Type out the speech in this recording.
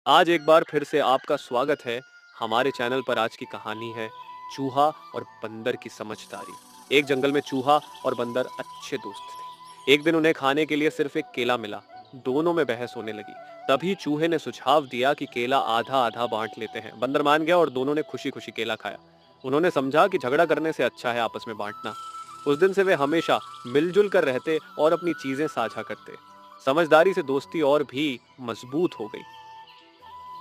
आज एक बार फिर से आपका स्वागत है हमारे चैनल पर। आज की कहानी है चूहा और बंदर की समझदारी। एक जंगल में चूहा और बंदर अच्छे दोस्त थे। एक दिन उन्हें खाने के लिए सिर्फ एक केला मिला। दोनों में बहस होने लगी। तभी चूहे ने सुझाव दिया कि केला आधा आधा बांट लेते हैं। बंदर मान गया और दोनों ने खुशी खुशी केला खाया। उन्होंने समझा कि झगड़ा करने से अच्छा है आपस में बांटना। उस दिन से वे हमेशा मिलजुल कर रहते और अपनी चीजें साझा करते। समझदारी से दोस्ती और भी मजबूत हो गई।